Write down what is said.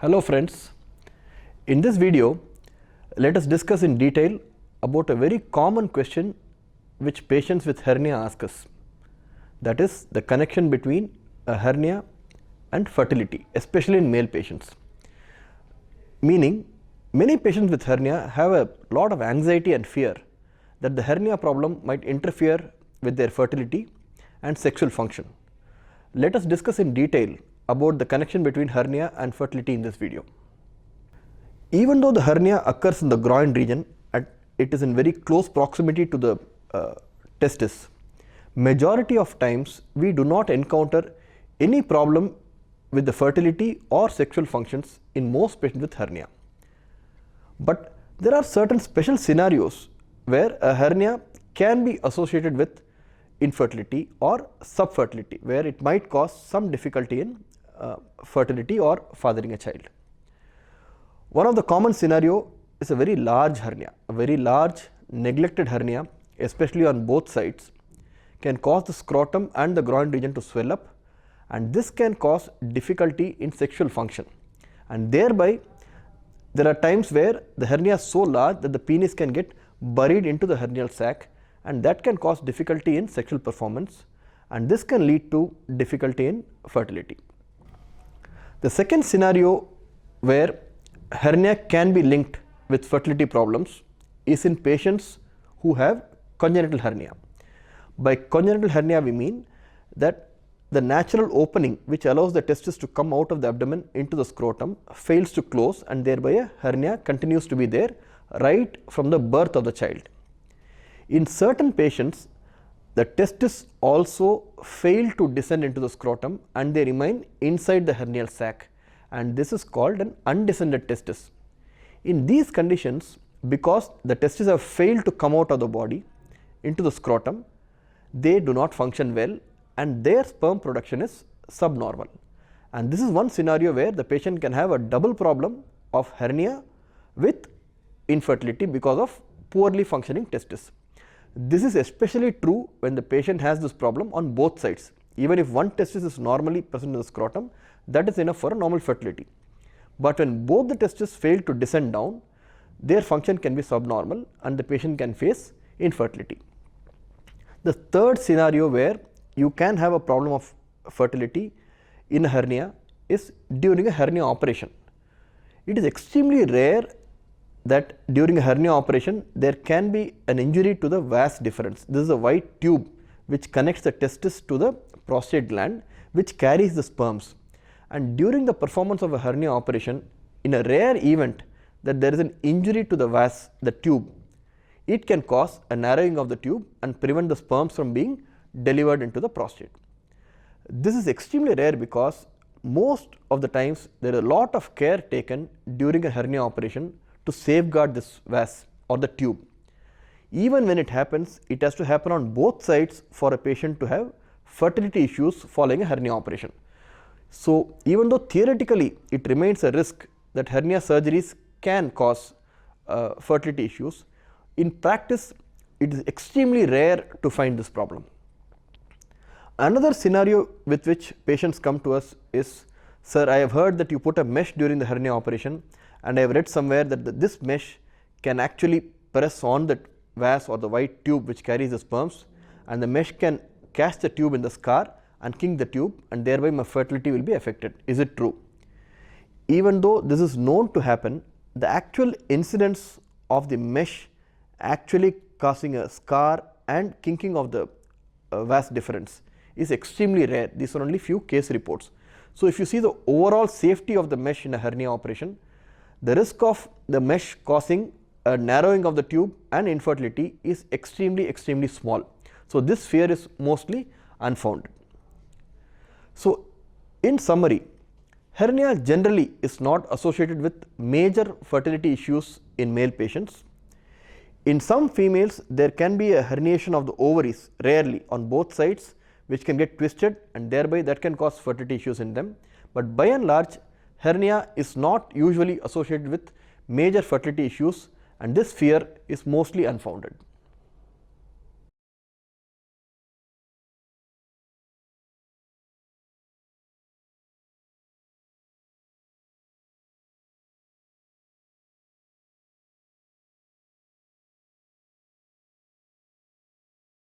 Hello friends, in this video let us discuss in detail about a very common question which patients with hernia ask us, that is the connection between a hernia and fertility, especially in male patients. Meaning many patients with hernia have a lot of anxiety and fear that the hernia problem might interfere with their fertility and sexual function. Let us discuss in detail about the connection between hernia and fertility in this video. Even though the hernia occurs in the groin region and it is in very close proximity to the testis, majority of times we do not encounter any problem with the fertility or sexual functions in most patients with hernia. But there are certain special scenarios where a hernia can be associated with infertility or subfertility, where it might cause some difficulty in fertility or fathering a child. One of the common scenario is a very large hernia. A very large neglected hernia, especially on both sides, can cause the scrotum and the groin region to swell up, and this can cause difficulty in sexual function, and thereby there are times where the hernia is so large that the penis can get buried into the hernial sac, and that can cause difficulty in sexual performance, and this can lead to difficulty in fertility. The second scenario where hernia can be linked with fertility problems is in patients who have congenital hernia. By congenital hernia we mean that the natural opening which allows the testis to come out of the abdomen into the scrotum fails to close, and thereby a hernia continues to be there right from the birth of the child. In certain patients, the testis also fail to descend into the scrotum and they remain inside the hernial sac, and this is called an undescended testis. In these conditions, because the testes have failed to come out of the body into the scrotum, they do not function well and their sperm production is subnormal. And this is one scenario where the patient can have a double problem of hernia with infertility because of poorly functioning testis. This is especially true when the patient has this problem on both sides. Even if one testis is normally present in the scrotum, that is enough for a normal fertility. But when both the testes fail to descend down, their function can be subnormal and the patient can face infertility. The third scenario where you can have a problem of fertility in a hernia is during a hernia operation. It is extremely rare that during a hernia operation there can be an injury to the vas deferens. This is a white tube which connects the testis to the prostate gland which carries the sperms, and during the performance of a hernia operation, in a rare event that there is an injury to the vas, the tube, it can cause a narrowing of the tube and prevent the sperms from being delivered into the prostate. This is extremely rare because most of the times there is a lot of care taken during a hernia operation to safeguard this vas or the tube. Even when it happens, it has to happen on both sides for a patient to have fertility issues following a hernia operation. So even though theoretically it remains a risk that hernia surgeries can cause fertility issues, in practice it is extremely rare to find this problem. Another scenario with which patients come to us is, "Sir, I have heard that you put a mesh during the hernia operation, and I have read somewhere that this mesh can actually press on the vas or the white tube which carries the sperms, and the mesh can catch the tube in the scar and kink the tube, and thereby my fertility will be affected. Is it true?" Even though this is known to happen, the actual incidence of the mesh actually causing a scar and kinking of the vas deferens is extremely rare. These are only few case reports. So if you see the overall safety of the mesh in a hernia operation, the risk of the mesh causing a narrowing of the tube and infertility is extremely small. So this fear is mostly unfounded. So in summary, hernia generally is not associated with major fertility issues in male patients. In some females, there can be a herniation of the ovaries, rarely on both sides, which can get twisted, and thereby that can cause fertility issues in them. But by and large, hernia is not usually associated with major fertility issues, and this fear is mostly unfounded.